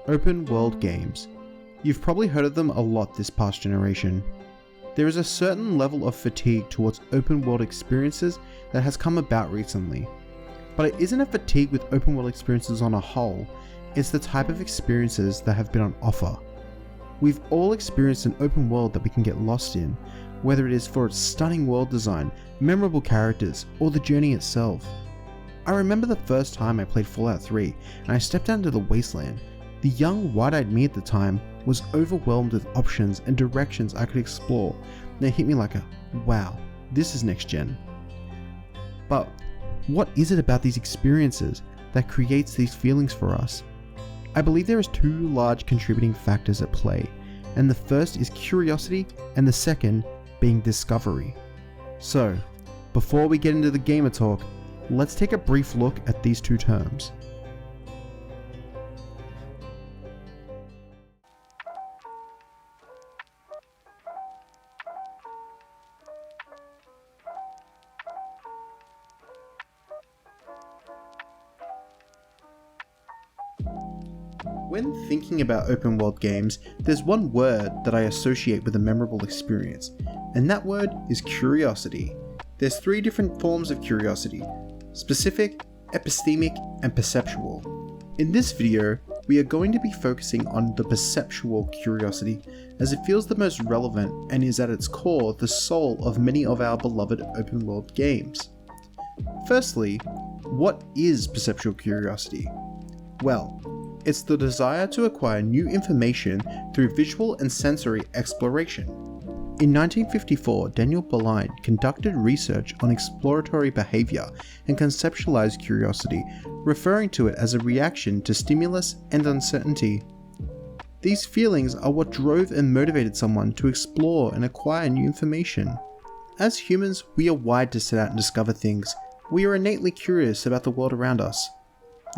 Open world games. You've probably heard of them a lot this past generation. There is a certain level of fatigue towards open world experiences that has come about recently. But it isn't a fatigue with open world experiences on a whole, it's the type of experiences that have been on offer. We've all experienced an open world that we can get lost in, whether it is for its stunning world design, memorable characters, or the journey itself. I remember the first time I played Fallout 3 and I stepped out into the wasteland. The young, wide-eyed me at the time was overwhelmed with options and directions I could explore, and it hit me like a, wow, this is next gen. But what is it about these experiences that creates these feelings for us? I believe there is two large contributing factors at play, and the first is curiosity and the second being discovery. So, before we get into the gamer talk, let's take a brief look at these two terms. When thinking about open world games, there's one word that I associate with a memorable experience, and that word is curiosity. There's three different forms of curiosity: specific, epistemic, and perceptual. In this video, we are going to be focusing on the perceptual curiosity as it feels the most relevant and is at its core the soul of many of our beloved open world games. Firstly, what is perceptual curiosity? Well, it's the desire to acquire new information through visual and sensory exploration. In 1954, Daniel Boleyn conducted research on exploratory behavior and conceptualized curiosity, referring to it as a reaction to stimulus and uncertainty. These feelings are what drove and motivated someone to explore and acquire new information. As humans, we are wired to set out and discover things. We are innately curious about the world around us.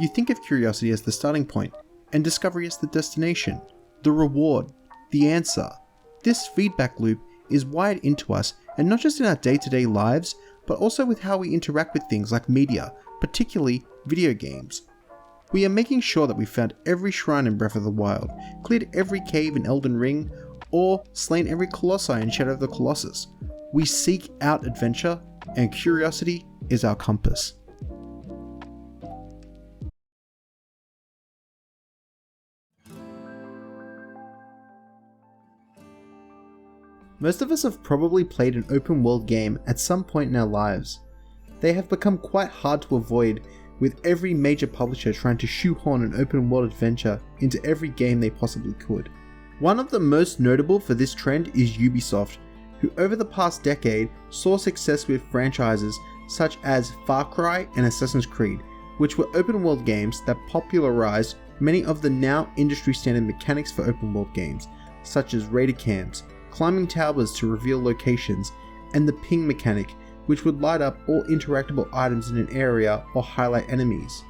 You think of curiosity as the starting point, and discovery as the destination, the reward, the answer. This feedback loop is wired into us, and not just in our day-to-day lives, but also with how we interact with things like media, particularly video games. We are making sure that we found every shrine in Breath of the Wild, cleared every cave in Elden Ring, or slain every colossi in Shadow of the Colossus. We seek out adventure, and curiosity is our compass. Most of us have probably played an open world game at some point in our lives. They have become quite hard to avoid, with every major publisher trying to shoehorn an open world adventure into every game they possibly could. One of the most notable for this trend is Ubisoft, who over the past decade saw success with franchises such as Far Cry and Assassin's Creed, which were open world games that popularized many of the now industry standard mechanics for open world games, such as raider camps, climbing towers to reveal locations, and the ping mechanic, which would light up all interactable items in an area or highlight enemies.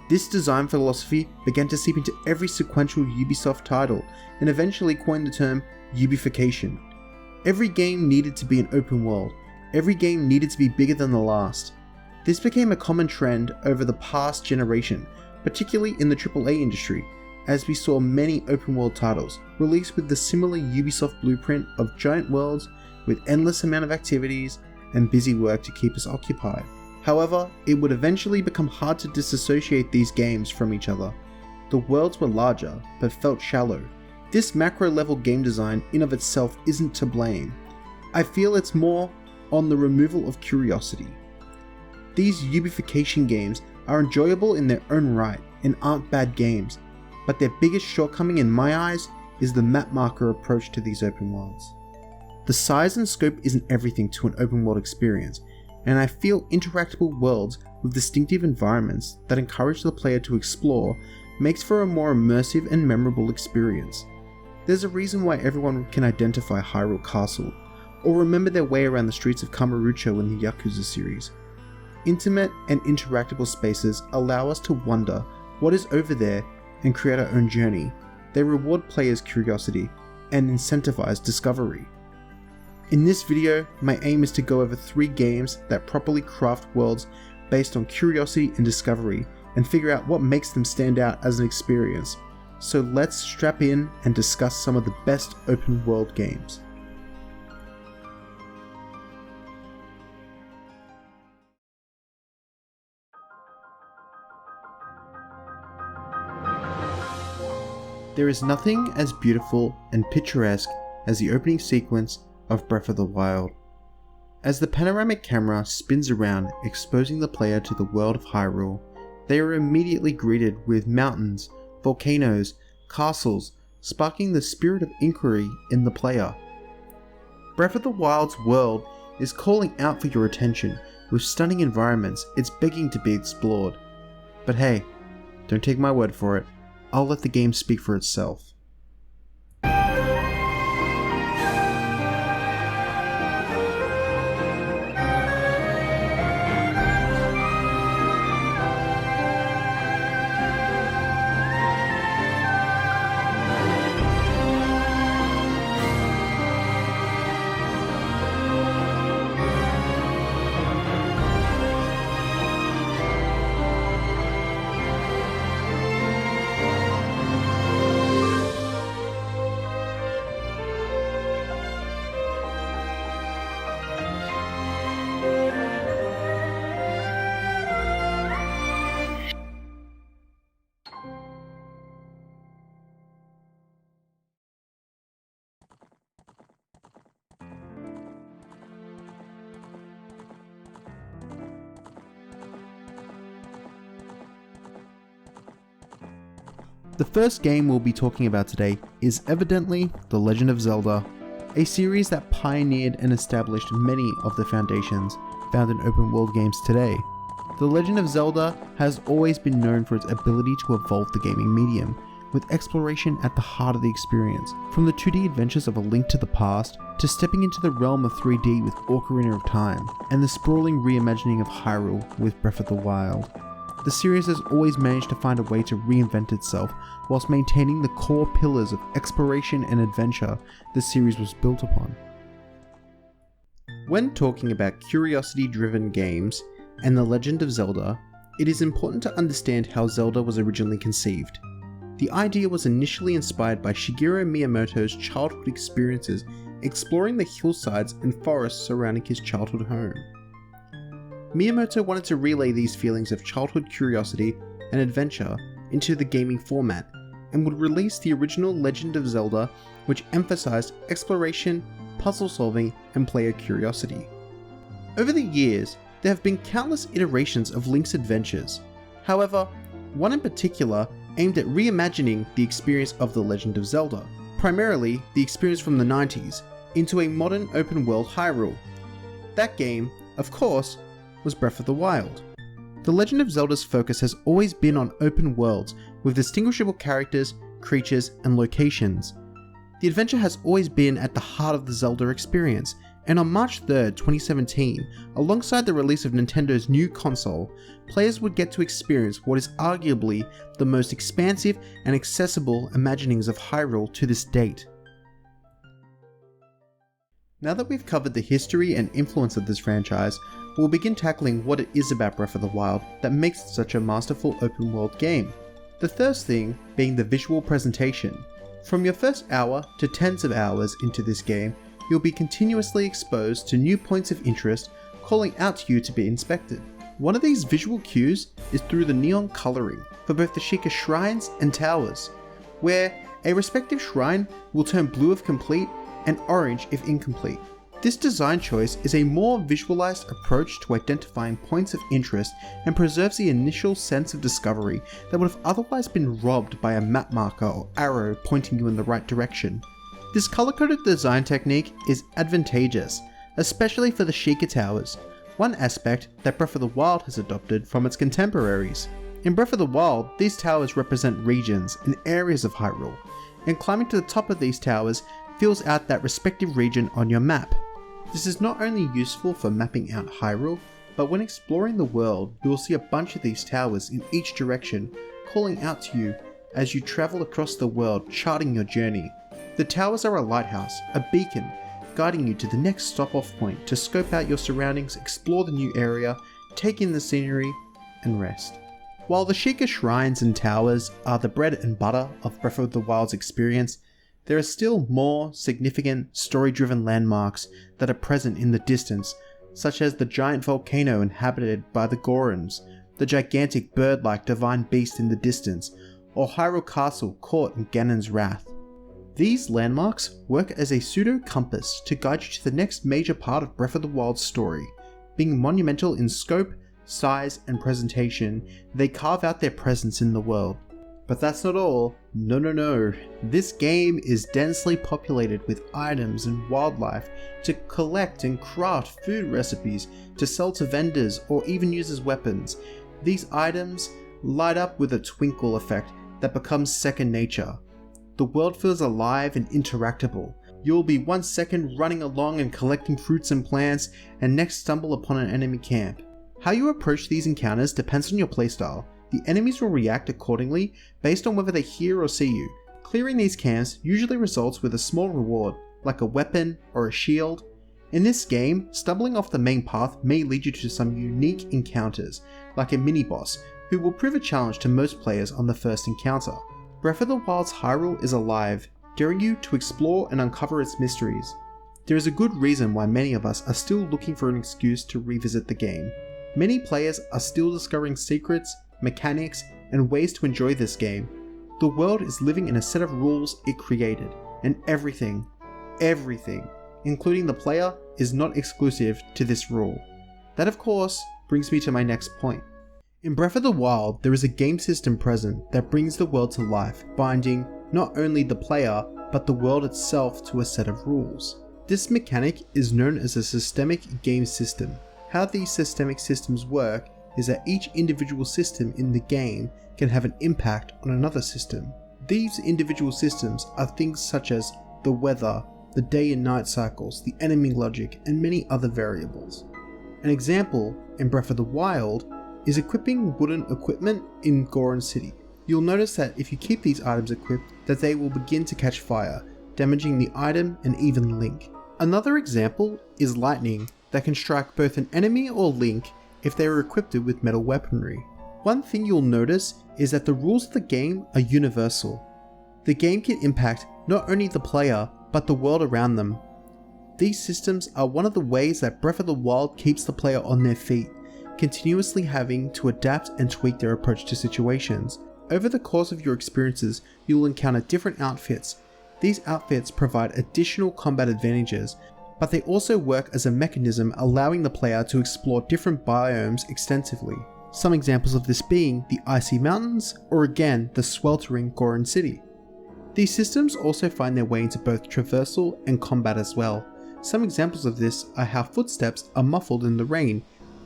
This design philosophy began to seep into every sequential Ubisoft title and eventually coined the term Ubification. Every game needed to be an open world. Every game needed to be bigger than the last. This became a common trend over the past generation, particularly in the AAA industry, as we saw many open world titles released with the similar Ubisoft blueprint of giant worlds with endless amount of activities and busy work to keep us occupied. However, it would eventually become hard to disassociate these games from each other. The worlds were larger, but felt shallow. This macro level game design in of itself isn't to blame. I feel it's more on the removal of curiosity. These Ubification games are enjoyable in their own right and aren't bad games, but their biggest shortcoming in my eyes is the map marker approach to these open worlds. The size and scope isn't everything to an open world experience, and I feel interactable worlds with distinctive environments that encourage the player to explore makes for a more immersive and memorable experience. There's a reason why everyone can identify Hyrule Castle, or remember their way around the streets of Kamurocho in the Yakuza series. Intimate and interactable spaces allow us to wonder what is over there and create our own journey. They reward players' curiosity and incentivize discovery. In this video, my aim is to go over 3 games that properly craft worlds based on curiosity and discovery, and figure out what makes them stand out as an experience. so let's strap in and discuss some of the best open world games. There is nothing as beautiful and picturesque as the opening sequence of Breath of the Wild. As the panoramic camera spins around, exposing the player to the world of Hyrule, they are immediately greeted with mountains, volcanoes, castles, sparking the spirit of inquiry in the player. Breath of the Wild's world is calling out for your attention with stunning environments it's begging to be explored. But hey, don't take my word for it. I'll let the game speak for itself. The first game we'll be talking about today is evidently The Legend of Zelda, a series that pioneered and established many of the foundations found in open world games today. The Legend of Zelda has always been known for its ability to evolve the gaming medium, with exploration at the heart of the experience, from the 2D adventures of A Link to the Past, to stepping into the realm of 3D with Ocarina of Time, and the sprawling reimagining of Hyrule with Breath of the Wild. The series has always managed to find a way to reinvent itself whilst maintaining the core pillars of exploration and adventure the series was built upon. When talking about curiosity-driven games and The Legend of Zelda, it is important to understand how Zelda was originally conceived. The idea was initially inspired by Shigeru Miyamoto's childhood experiences exploring the hillsides and forests surrounding his childhood home. Miyamoto wanted to relay these feelings of childhood curiosity and adventure into the gaming format, and would release the original Legend of Zelda, which emphasized exploration, puzzle solving, and player curiosity. Over the years, there have been countless iterations of Link's adventures. However, one in particular aimed at reimagining the experience of The Legend of Zelda, primarily the experience from the 90s, into a modern open world Hyrule. That game, of course, was Breath of the Wild. The Legend of Zelda's focus has always been on open worlds with distinguishable characters, creatures, and locations. The adventure has always been at the heart of the Zelda experience, and on March 3rd, 2017, alongside the release of Nintendo's new console, players would get to experience what is arguably the most expansive and accessible imaginings of Hyrule to this date. Now that we've covered the history and influence of this franchise, we'll begin tackling what it is about Breath of the Wild that makes it such a masterful open world game. The first thing being the visual presentation. From your first hour to tens of hours into this game, you'll be continuously exposed to new points of interest calling out to you to be inspected. One of these visual cues is through the neon colouring for both the Sheikah shrines and towers, where a respective shrine will turn blue if complete and orange if incomplete. This design choice is a more visualized approach to identifying points of interest and preserves the initial sense of discovery that would have otherwise been robbed by a map marker or arrow pointing you in the right direction. This color-coded design technique is advantageous, especially for the Sheikah towers, one aspect that Breath of the Wild has adopted from its contemporaries. In Breath of the Wild, these towers represent regions and areas of Hyrule, and climbing to the top of these towers fills out that respective region on your map. This is not only useful for mapping out Hyrule, but when exploring the world, you will see a bunch of these towers in each direction, calling out to you as you travel across the world, charting your journey. The towers are a lighthouse, a beacon, guiding you to the next stop-off point to scope out your surroundings, explore the new area, take in the scenery, and rest. While the Sheikah shrines and towers are the bread and butter of Breath of the Wild's experience, there are still more significant story-driven landmarks that are present in the distance, such as the giant volcano inhabited by the Gorons, the gigantic bird-like divine beast in the distance, or Hyrule Castle caught in Ganon's wrath. These landmarks work as a pseudo-compass to guide you to the next major part of Breath of the Wild's story. Being monumental in scope, size, and presentation, they carve out their presence in the world. But that's not all. No. This game is densely populated with items and wildlife to collect and craft food recipes to sell to vendors or even use as weapons. These items light up with a twinkle effect that becomes second nature. The world feels alive and interactable. You'll be 1 second running along and collecting fruits and plants, and next stumble upon an enemy camp. How you approach these encounters depends on your playstyle. The enemies will react accordingly based on whether they hear or see you. Clearing these camps usually results with a small reward, like a weapon or a shield. In this game, stumbling off the main path may lead you to some unique encounters, like a mini-boss, who will prove a challenge to most players on the first encounter. Breath of the Wild's Hyrule is alive, daring you to explore and uncover its mysteries. There is a good reason why many of us are still looking for an excuse to revisit the game. Many players are still discovering secrets, mechanics, and ways to enjoy this game. The world is living in a set of rules it created, and everything, including the player, is not exclusive to this rule. That, of course, brings me to my next point. In Breath of the Wild, there is a game system present that brings the world to life, binding not only the player, but the world itself to a set of rules. This mechanic is known as a systemic game system. How these systemic systems work is that each individual system in the game can have an impact on another system. These individual systems are things such as the weather, the day and night cycles, the enemy logic, and many other variables. An example in Breath of the Wild is equipping wooden equipment in Goron City. You'll notice that if you keep these items equipped, that they will begin to catch fire, damaging the item and even Link. Another example is lightning that can strike both an enemy or Link if they are equipped with metal weaponry. One thing you'll notice is that the rules of the game are universal. The game can impact not only the player, but the world around them. These systems are one of the ways that Breath of the Wild keeps the player on their feet, continuously having to adapt and tweak their approach to situations. Over the course of your experiences, you'll encounter different outfits. These outfits provide additional combat advantages, but they also work as a mechanism allowing the player to explore different biomes extensively. Some examples of this being the Icy Mountains, or again, the sweltering Goron City. These systems also find their way into both traversal and combat as well. Some examples of this are how footsteps are muffled in the rain,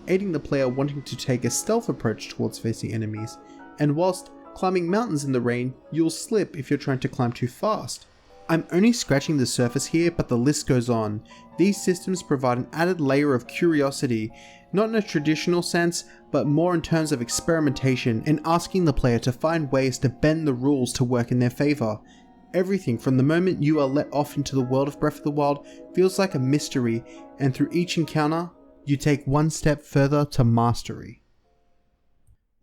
aiding the player wanting to take a stealth approach towards facing enemies, and whilst climbing mountains in the rain, you'll slip if you're trying to climb too fast. I'm only scratching the surface here, but the list goes on. These systems provide an added layer of curiosity, not in a traditional sense, but more in terms of experimentation and asking the player to find ways to bend the rules to work in their favour. Everything from the moment you are let off into the world of Breath of the Wild feels like a mystery, and through each encounter, you take one step further to mastery.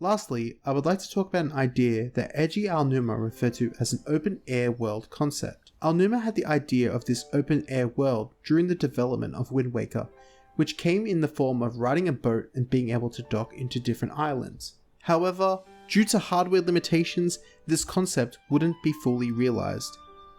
Lastly, I would like to talk about an idea that Eiji Aonuma referred to as an open-air world concept. Aonuma had the idea of this open-air world during the development of Wind Waker, which came in the form of riding a boat and being able to dock into different islands. However, due to hardware limitations, this concept wouldn't be fully realized.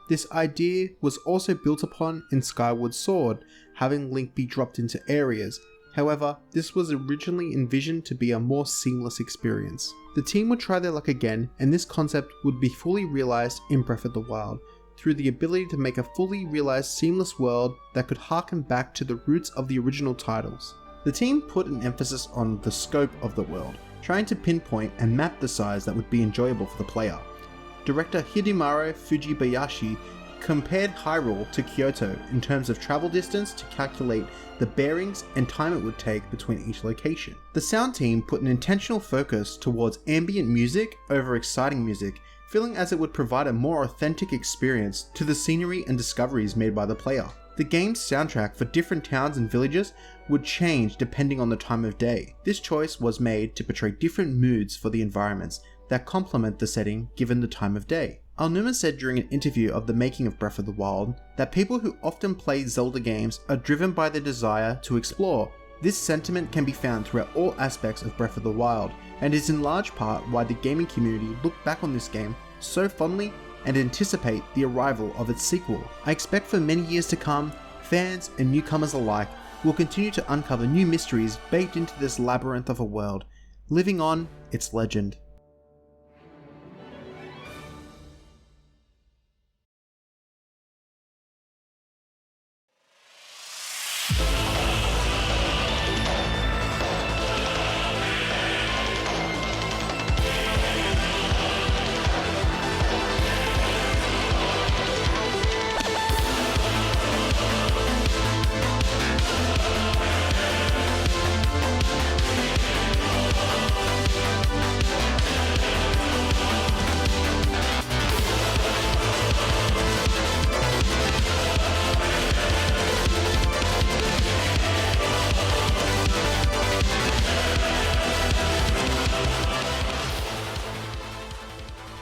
This idea was also built upon in Skyward Sword, having Link be dropped into areas. However, this was originally envisioned to be a more seamless experience. The team would try their luck again, and this concept would be fully realized in Breath of the Wild, through the ability to make a fully realized seamless world that could harken back to the roots of the original titles. The team put an emphasis on the scope of the world, trying to pinpoint and map the size that would be enjoyable for the player. Director Hidemaru Fujibayashi compared Hyrule to Kyoto in terms of travel distance to calculate the bearings and time it would take between each location. The sound team put an intentional focus towards ambient music over exciting music, feeling as it would provide a more authentic experience to the scenery and discoveries made by the player. The game's soundtrack for different towns and villages would change depending on the time of day. This choice was made to portray different moods for the environments that complement the setting given the time of day. Aonuma said during an interview of the making of Breath of the Wild that people who often play Zelda games are driven by their desire to explore. This sentiment can be found throughout all aspects of Breath of the Wild, and is in large part why the gaming community look back on this game so fondly and anticipate the arrival of its sequel. I expect for many years to come, fans and newcomers alike will continue to uncover new mysteries baked into this labyrinth of a world, living on its legend.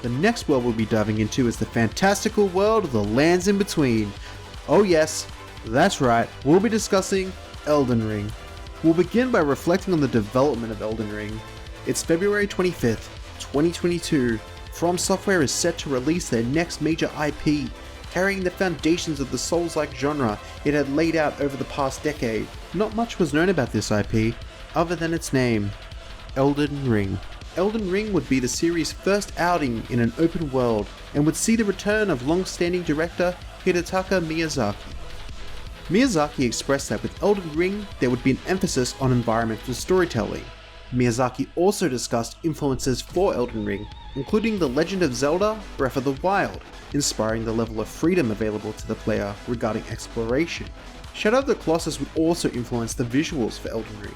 The next world we'll be diving into is the fantastical world of the lands in between. Oh yes, that's right, we'll be discussing Elden Ring. We'll begin by reflecting on the development of Elden Ring. It's February 25th, 2022. From Software is set to release their next major IP, carrying the foundations of the Souls-like genre it had laid out over the past decade. Not much was known about this IP, other than its name, Elden Ring. Elden Ring would be the series' first outing in an open world, and would see the return of long-standing director Hidetaka Miyazaki. Miyazaki expressed that with Elden Ring there would be an emphasis on environmental storytelling. Miyazaki also discussed influences for Elden Ring, including The Legend of Zelda, Breath of the Wild, inspiring the level of freedom available to the player regarding exploration. Shadow of the Colossus would also influence the visuals for Elden Ring.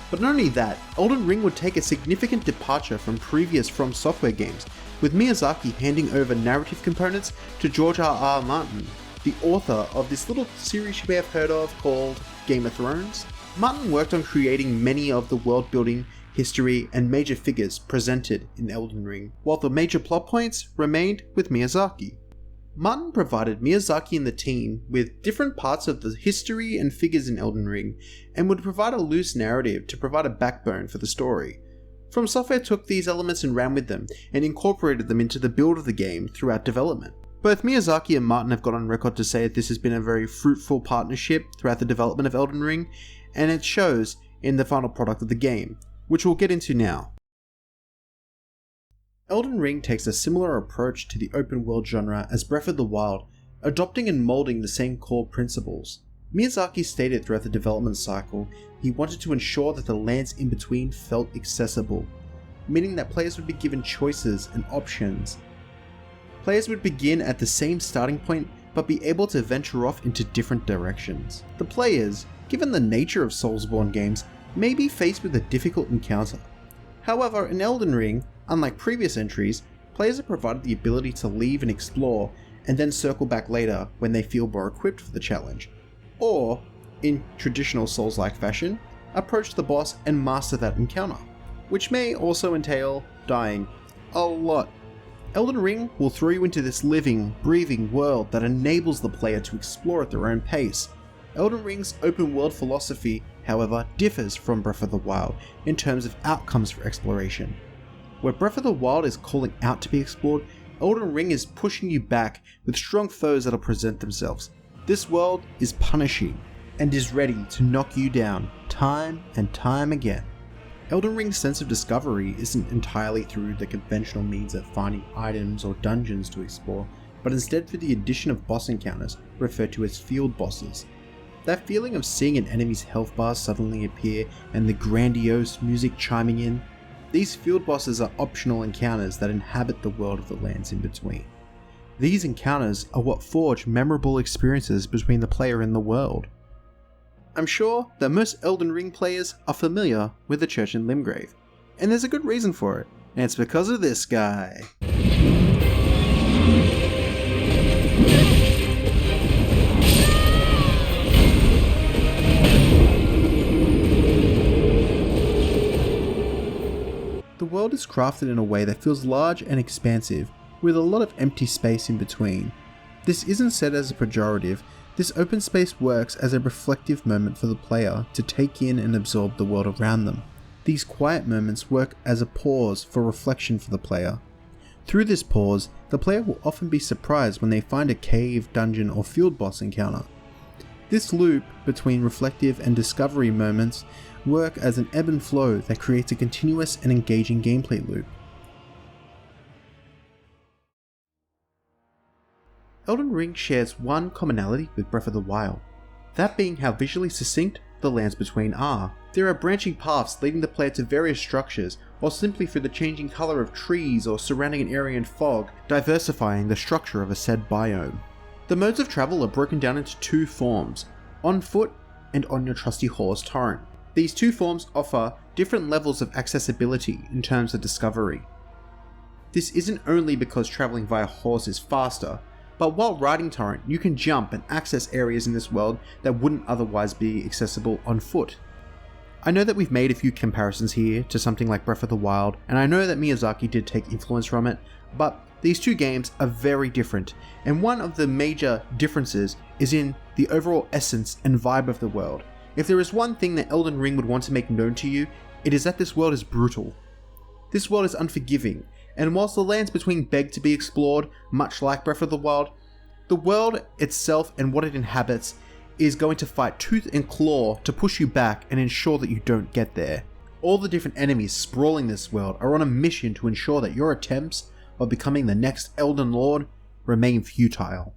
But not only that, Elden Ring would take a significant departure from previous From Software games, with Miyazaki handing over narrative components to George R.R. Martin, the author of this little series you may have heard of called Game of Thrones. Martin worked on creating many of the world building, history, and major figures presented in Elden Ring, while the major plot points remained with Miyazaki. Martin provided Miyazaki and the team with different parts of the history and figures in Elden Ring, and would provide a loose narrative to provide a backbone for the story. From Software took these elements and ran with them, and incorporated them into the build of the game throughout development. Both Miyazaki and Martin have gone on record to say that this has been a very fruitful partnership throughout the development of Elden Ring, and it shows in the final product of the game, which we'll get into now. Elden Ring takes a similar approach to the open world genre as Breath of the Wild, adopting and molding the same core principles. Miyazaki stated throughout the development cycle he wanted to ensure that the lands in between felt accessible, meaning that players would be given choices and options. Players would begin at the same starting point but be able to venture off into different directions. The players, given the nature of Soulsborne games, may be faced with a difficult encounter. However, in Elden Ring, unlike previous entries, players are provided the ability to leave and explore, and then circle back later when they feel more equipped for the challenge. Or, in traditional Souls-like fashion, approach the boss and master that encounter, which may also entail dying a lot. Elden Ring will throw you into this living, breathing world that enables the player to explore at their own pace. Elden Ring's open world philosophy, however, differs from Breath of the Wild in terms of outcomes for exploration. Where Breath of the Wild is calling out to be explored, Elden Ring is pushing you back with strong foes that'll present themselves. This world is punishing, and is ready to knock you down time and time again. Elden Ring's sense of discovery isn't entirely through the conventional means of finding items or dungeons to explore, but instead through the addition of boss encounters referred to as field bosses. That feeling of seeing an enemy's health bar suddenly appear and the grandiose music chiming in. These field bosses are optional encounters that inhabit the world of the lands in between. These encounters are what forge memorable experiences between the player and the world. I'm sure that most Elden Ring players are familiar with the church in Limgrave, and there's a good reason for it, and it's because of this guy. is crafted in a way that feels large and expansive, with a lot of empty space in between. This isn't said as a pejorative. This open space works as a reflective moment for the player to take in and absorb the world around them. These quiet moments work as a pause for reflection for the player. Through this pause, the player will often be surprised when they find a cave, dungeon, or field boss encounter. This loop between reflective and discovery moments work as an ebb and flow that creates a continuous and engaging gameplay loop. Elden Ring shares one commonality with Breath of the Wild, that being how visually succinct the lands between are. There are branching paths leading the player to various structures, or simply through the changing colour of trees or surrounding an area in fog, diversifying the structure of a said biome. The modes of travel are broken down into two forms, on foot and on your trusty horse Torrent. These two forms offer different levels of accessibility in terms of discovery. This isn't only because travelling via horse is faster, but while riding Torrent, you can jump and access areas in this world that wouldn't otherwise be accessible on foot. I know that we've made a few comparisons here to something like Breath of the Wild, and I know that Miyazaki did take influence from it, but these two games are very different, and one of the major differences is in the overall essence and vibe of the world. If there is one thing that Elden Ring would want to make known to you, it is that this world is brutal. This world is unforgiving, and whilst the lands between beg to be explored, much like Breath of the Wild, the world itself and what it inhabits is going to fight tooth and claw to push you back and ensure that you don't get there. All the different enemies sprawling this world are on a mission to ensure that your attempts of becoming the next Elden Lord remain futile.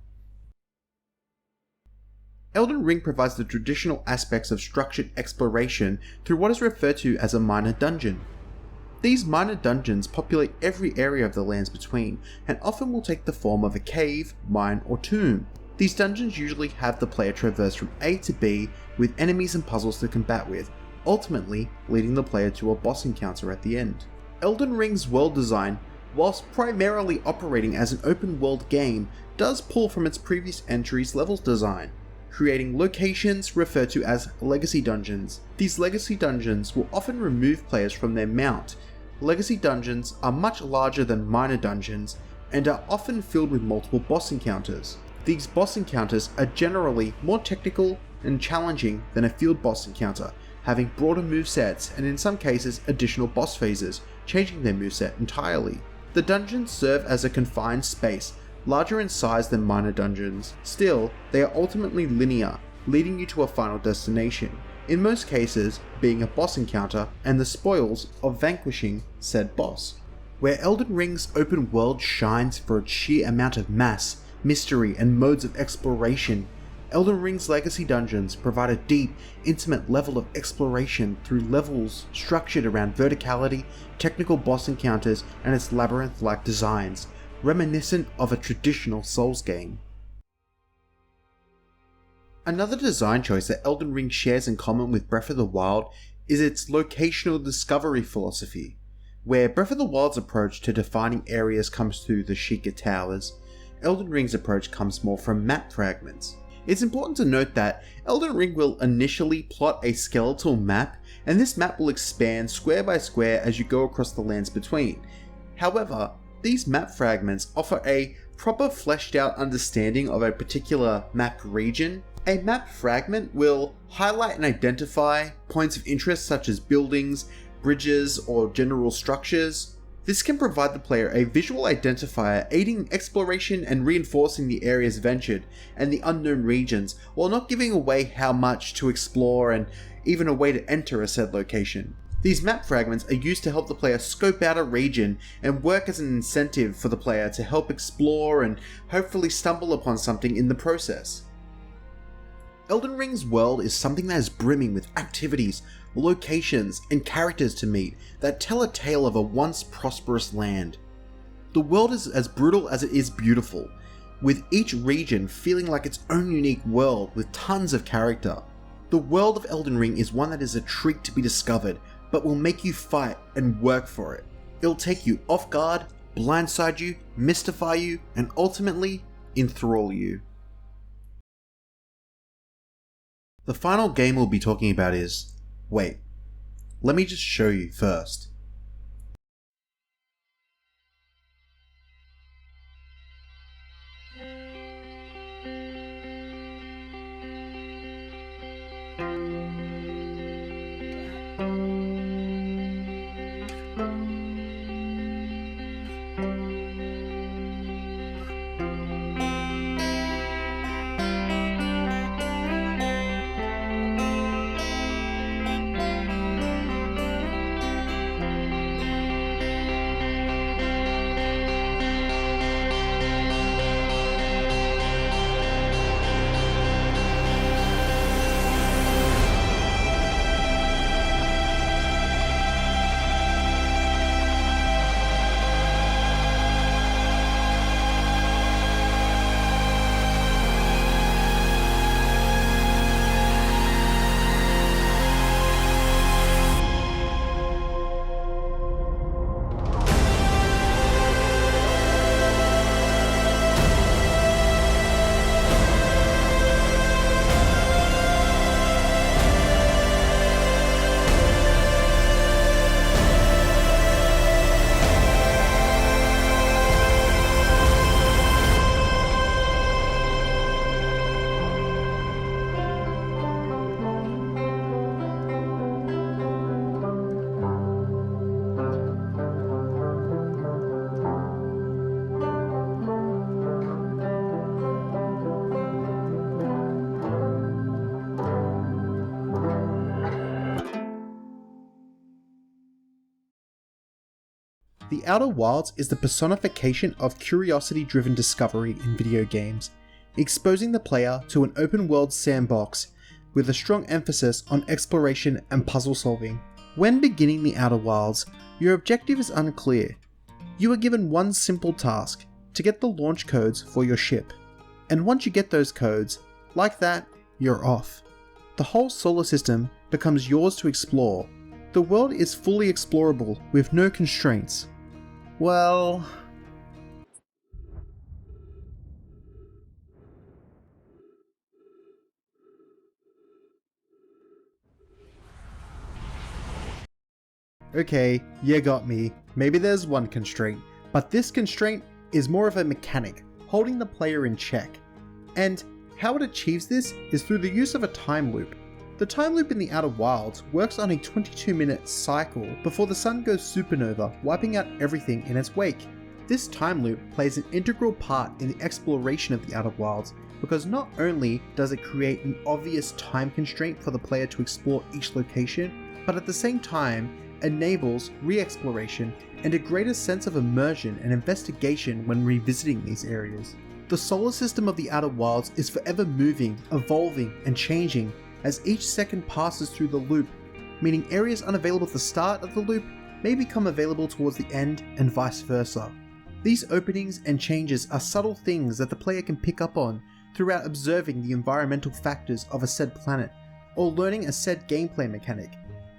Elden Ring provides the traditional aspects of structured exploration through what is referred to as a minor dungeon. These minor dungeons populate every area of the lands between, and often will take the form of a cave, mine, or tomb. These dungeons usually have the player traverse from A to B with enemies and puzzles to combat with, ultimately leading the player to a boss encounter at the end. Elden Ring's world design, whilst primarily operating as an open world game, does pull from its previous entry's levels design, creating locations referred to as legacy dungeons. These legacy dungeons will often remove players from their mount. Legacy dungeons are much larger than minor dungeons and are often filled with multiple boss encounters. These boss encounters are generally more technical and challenging than a field boss encounter, having broader movesets and in some cases additional boss phases, changing their moveset entirely. The dungeons serve as a confined space, larger in size than minor dungeons. Still, they are ultimately linear, leading you to a final destination, in most cases being a boss encounter and the spoils of vanquishing said boss. Where Elden Ring's open world shines for its sheer amount of mass, mystery, and modes of exploration, Elden Ring's legacy dungeons provide a deep, intimate level of exploration through levels structured around verticality, technical boss encounters, and its labyrinth-like designs, reminiscent of a traditional Souls game. Another design choice that Elden Ring shares in common with Breath of the Wild is its locational discovery philosophy, where Breath of the Wild's approach to defining areas comes through the Sheikah Towers. Elden Ring's approach comes more from map fragments. It's important to note that Elden Ring will initially plot a skeletal map, and this map will expand square by square as you go across the lands between. However, these map fragments offer a proper fleshed out understanding of a particular map region. A map fragment will highlight and identify points of interest such as buildings, bridges, or general structures. This can provide the player a visual identifier aiding exploration and reinforcing the areas ventured and the unknown regions, while not giving away how much to explore and even a way to enter a said location. These map fragments are used to help the player scope out a region and work as an incentive for the player to help explore and hopefully stumble upon something in the process. Elden Ring's world is something that is brimming with activities, locations, and characters to meet that tell a tale of a once prosperous land. The world is as brutal as it is beautiful, with each region feeling like its own unique world with tons of character. The world of Elden Ring is one that is a treat to be discovered, but will make you fight and work for it. It'll take you off guard, blindside you, mystify you, and ultimately enthrall you. The final game we'll be talking about is... wait, let me just show you first. The Outer Wilds is the personification of curiosity-driven discovery in video games, exposing the player to an open-world sandbox with a strong emphasis on exploration and puzzle solving. When beginning the Outer Wilds, your objective is unclear. You are given one simple task: to get the launch codes for your ship. And once you get those codes, like that, you're off. The whole solar system becomes yours to explore. The world is fully explorable with no constraints. Well... Okay, you got me. Maybe there's one constraint, but this constraint is more of a mechanic, holding the player in check. And how it achieves this is through the use of a time loop. The time loop in the Outer Wilds works on a 22-minute cycle before the sun goes supernova, wiping out everything in its wake. This time loop plays an integral part in the exploration of the Outer Wilds, because not only does it create an obvious time constraint for the player to explore each location, but at the same time enables re-exploration and a greater sense of immersion and investigation when revisiting these areas. The solar system of the Outer Wilds is forever moving, evolving, and changing as each second passes through the loop, meaning areas unavailable at the start of the loop may become available towards the end and vice versa. These openings and changes are subtle things that the player can pick up on throughout observing the environmental factors of a said planet, or learning a said gameplay mechanic.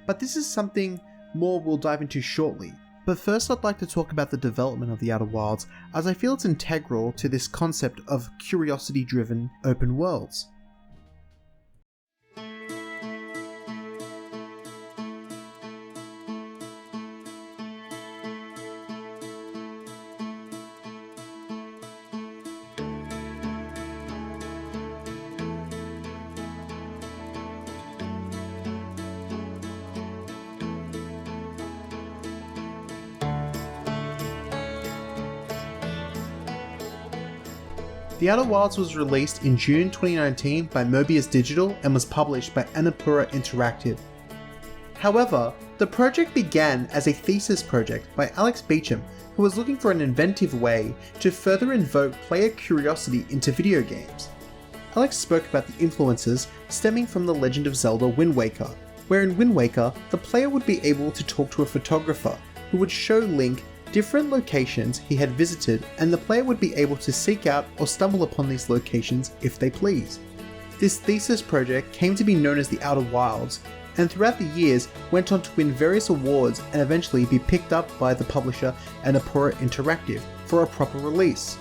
But this is something more we'll dive into shortly. But first I'd like to talk about the development of the Outer Wilds, as I feel it's integral to this concept of curiosity-driven open worlds. The Outer Wilds was released in June 2019 by Mobius Digital and was published by Annapurna Interactive. However, the project began as a thesis project by Alex Beecham, who was looking for an inventive way to further invoke player curiosity into video games. Alex spoke about the influences stemming from the Legend of Zelda Wind Waker, where in Wind Waker, the player would be able to talk to a photographer who would show Link different locations he had visited, and the player would be able to seek out or stumble upon these locations if they please. This thesis project came to be known as the Outer Wilds, and throughout the years went on to win various awards and eventually be picked up by the publisher Annapurna Interactive for a proper release.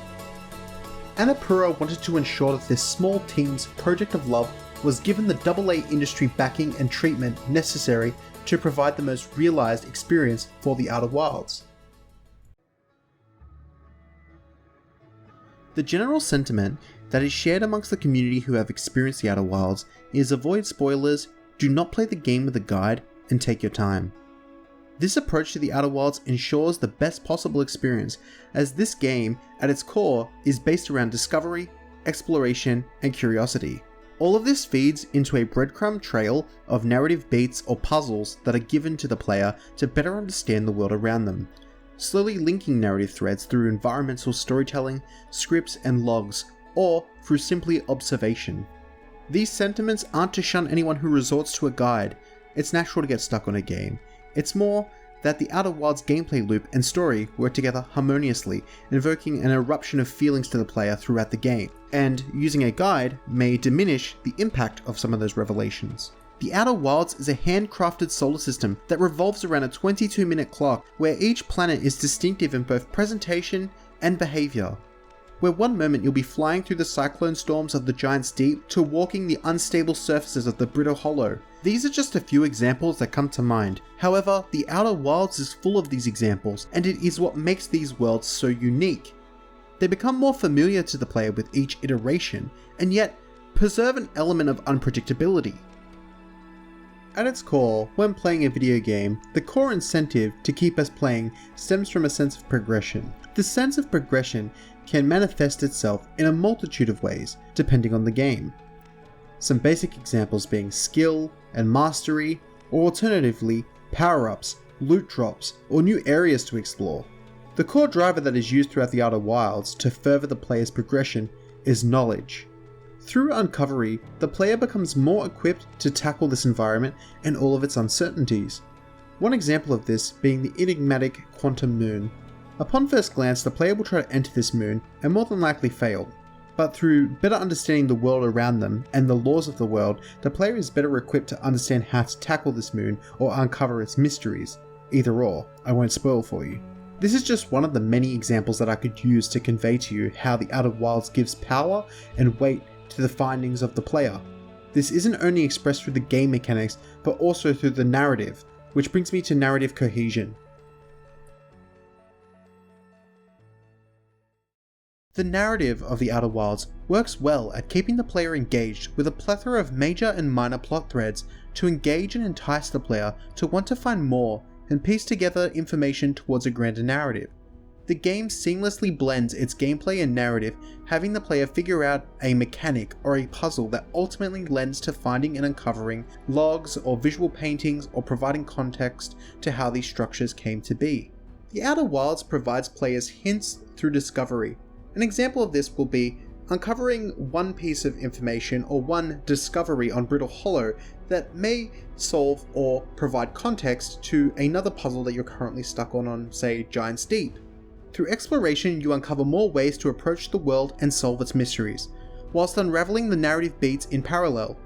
Annapurna wanted to ensure that this small team's project of love was given the AA industry backing and treatment necessary to provide the most realised experience for the Outer Wilds. The general sentiment that is shared amongst the community who have experienced the Outer Wilds is avoid spoilers, do not play the game with a guide, and take your time. This approach to the Outer Wilds ensures the best possible experience, as this game, at its core, is based around discovery, exploration, and curiosity. All of this feeds into a breadcrumb trail of narrative beats or puzzles that are given to the player to better understand the world around them, slowly linking narrative threads through environmental storytelling, scripts, and logs, or through simply observation. These sentiments aren't to shun anyone who resorts to a guide. It's natural to get stuck on a game. It's more that the Outer Wilds gameplay loop and story work together harmoniously, invoking an eruption of feelings to the player throughout the game, and using a guide may diminish the impact of some of those revelations. The Outer Wilds is a handcrafted solar system that revolves around a 22-minute clock where each planet is distinctive in both presentation and behaviour. Where one moment you'll be flying through the cyclone storms of the Giant's Deep to walking the unstable surfaces of the Brittle Hollow. These are just a few examples that come to mind. However, the Outer Wilds is full of these examples, and it is what makes these worlds so unique. They become more familiar to the player with each iteration, and yet preserve an element of unpredictability. At its core, when playing a video game, the core incentive to keep us playing stems from a sense of progression. This sense of progression can manifest itself in a multitude of ways, depending on the game. Some basic examples being skill and mastery, or alternatively, power-ups, loot drops, or new areas to explore. The core driver that is used throughout the Outer Wilds to further the player's progression is knowledge. Through Uncovery, the player becomes more equipped to tackle this environment and all of its uncertainties. One example of this being the enigmatic Quantum Moon. Upon first glance, the player will try to enter this moon and more than likely fail. But through better understanding the world around them and the laws of the world, the player is better equipped to understand how to tackle this moon or uncover its mysteries. Either or, I won't spoil for you. This is just one of the many examples that I could use to convey to you how the Outer Wilds gives power and weight to the findings of the player. This isn't only expressed through the game mechanics, but also through the narrative, which brings me to narrative cohesion. The narrative of the Outer Wilds works well at keeping the player engaged with a plethora of major and minor plot threads to engage and entice the player to want to find more and piece together information towards a grander narrative. The game seamlessly blends its gameplay and narrative, having the player figure out a mechanic or a puzzle that ultimately lends to finding and uncovering logs or visual paintings or providing context to how these structures came to be. The Outer Wilds provides players hints through discovery. An example of this will be uncovering one piece of information or one discovery on Brittle Hollow that may solve or provide context to another puzzle that you're currently stuck on say, Giant's Deep. Through exploration, you uncover more ways to approach the world and solve its mysteries, whilst unraveling the narrative beats in parallel.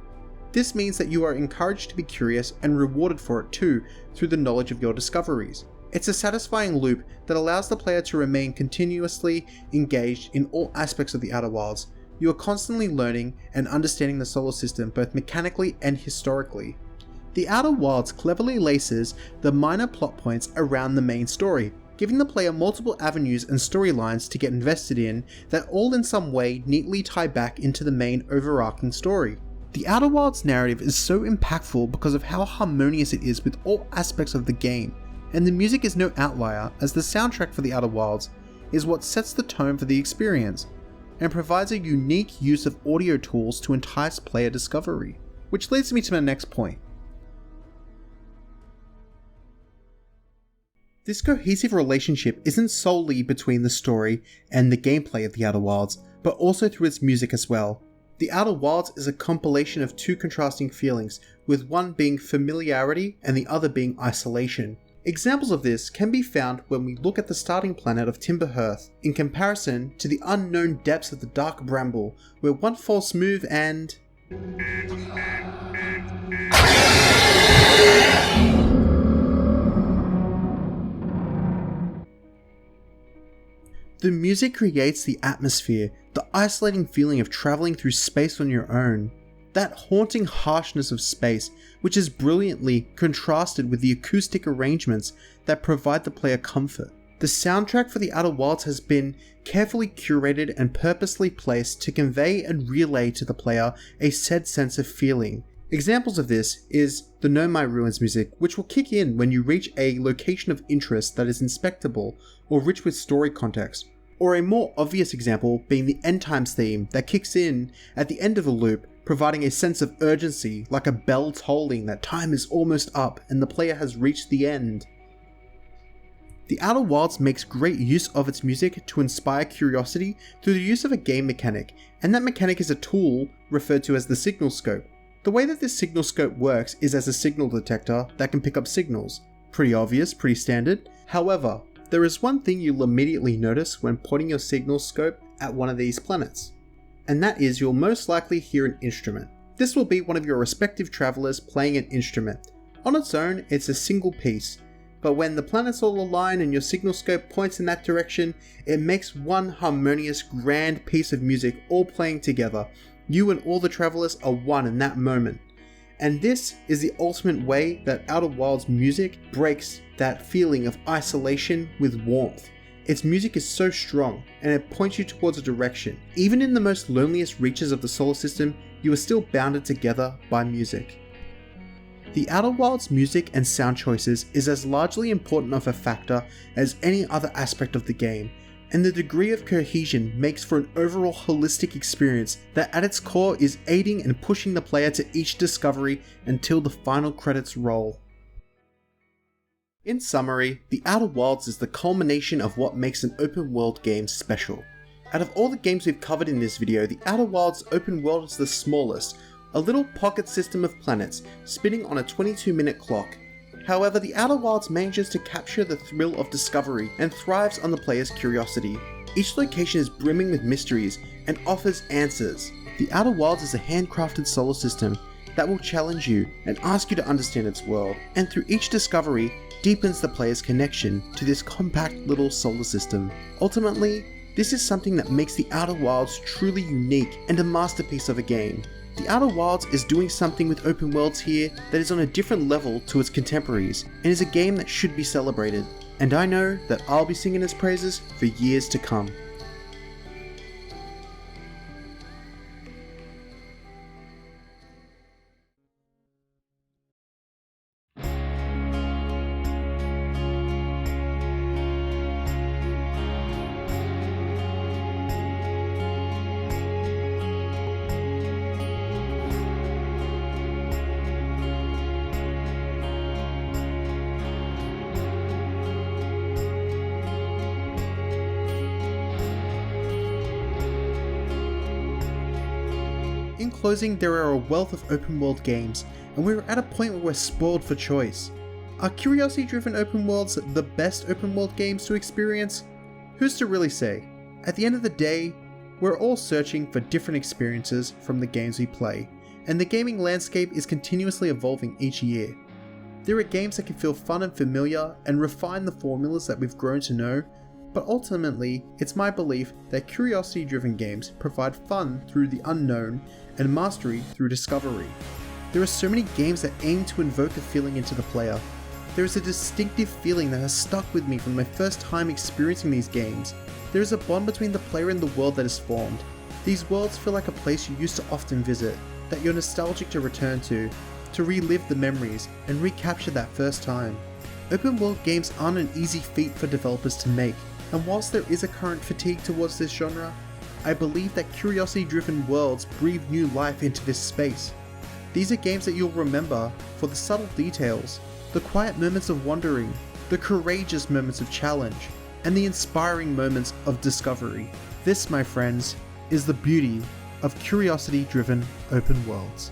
This means that you are encouraged to be curious and rewarded for it too through the knowledge of your discoveries. It's a satisfying loop that allows the player to remain continuously engaged in all aspects of the Outer Wilds. You are constantly learning and understanding the solar system both mechanically and historically. The Outer Wilds cleverly laces the minor plot points around the main story, giving the player multiple avenues and storylines to get invested in that all in some way neatly tie back into the main overarching story. The Outer Wilds narrative is so impactful because of how harmonious it is with all aspects of the game, and the music is no outlier, as the soundtrack for the Outer Wilds is what sets the tone for the experience, and provides a unique use of audio tools to entice player discovery. Which leads me to my next point. This cohesive relationship isn't solely between the story and the gameplay of the Outer Wilds, but also through its music as well. The Outer Wilds is a compilation of two contrasting feelings, with one being familiarity and the other being isolation. Examples of this can be found when we look at the starting planet of Timberhearth in comparison to the unknown depths of the Dark Bramble, where one false move and... The music creates the atmosphere, the isolating feeling of traveling through space on your own. That haunting harshness of space, which is brilliantly contrasted with the acoustic arrangements that provide the player comfort. The soundtrack for the Outer Wilds has been carefully curated and purposely placed to convey and relay to the player a said sense of feeling. Examples of this is the Know My Ruins music, which will kick in when you reach a location of interest that is inspectable or rich with story context, or a more obvious example being the End Times theme that kicks in at the end of a loop, providing a sense of urgency, like a bell tolling that time is almost up and the player has reached the end. The Outer Wilds makes great use of its music to inspire curiosity through the use of a game mechanic, and that mechanic is a tool referred to as the signal scope. The way that this signal scope works is as a signal detector that can pick up signals. Pretty obvious, pretty standard. However, there is one thing you'll immediately notice when pointing your signal scope at one of these planets, and that is you'll most likely hear an instrument. This will be one of your respective travelers playing an instrument. On its own, it's a single piece, but when the planets all align and your signal scope points in that direction, it makes one harmonious, grand piece of music all playing together. You and all the travelers are one in that moment. And this is the ultimate way that Outer Wilds music breaks that feeling of isolation with warmth. Its music is so strong, and it points you towards a direction. Even in the most loneliest reaches of the solar system, you are still bounded together by music. The Outer Wilds music and sound choices is as largely important of a factor as any other aspect of the game, and the degree of cohesion makes for an overall holistic experience that at its core is aiding and pushing the player to each discovery until the final credits roll. In summary, The Outer Wilds is the culmination of what makes an open world game special. Out of all the games we've covered in this video, The Outer Wilds open world is the smallest, a little pocket system of planets spinning on a 22-minute clock. However, The Outer Wilds manages to capture the thrill of discovery and thrives on the player's curiosity. Each location is brimming with mysteries and offers answers. The Outer Wilds is a handcrafted solar system that will challenge you and ask you to understand its world, and through each discovery, deepens the player's connection to this compact little solar system. Ultimately, this is something that makes The Outer Wilds truly unique and a masterpiece of a game. The Outer Wilds is doing something with open worlds here that is on a different level to its contemporaries, and is a game that should be celebrated. And I know that I'll be singing its praises for years to come. In closing, there are a wealth of open world games, and we're at a point where we're spoiled for choice. Are curiosity-driven open worlds the best open world games to experience? Who's to really say? At the end of the day, we're all searching for different experiences from the games we play, and the gaming landscape is continuously evolving each year. There are games that can feel fun and familiar and refine the formulas that we've grown to know, but ultimately, it's my belief that curiosity-driven games provide fun through the unknown and mastery through discovery. There are so many games that aim to invoke a feeling into the player. There is a distinctive feeling that has stuck with me from my first time experiencing these games. There is a bond between the player and the world that is formed. These worlds feel like a place you used to often visit, that you're nostalgic to return to relive the memories and recapture that first time. Open world games aren't an easy feat for developers to make, and whilst there is a current fatigue towards this genre, I believe that curiosity-driven worlds breathe new life into this space. These are games that you'll remember for the subtle details, the quiet moments of wondering, the courageous moments of challenge, and the inspiring moments of discovery. This, my friends, is the beauty of curiosity-driven open worlds.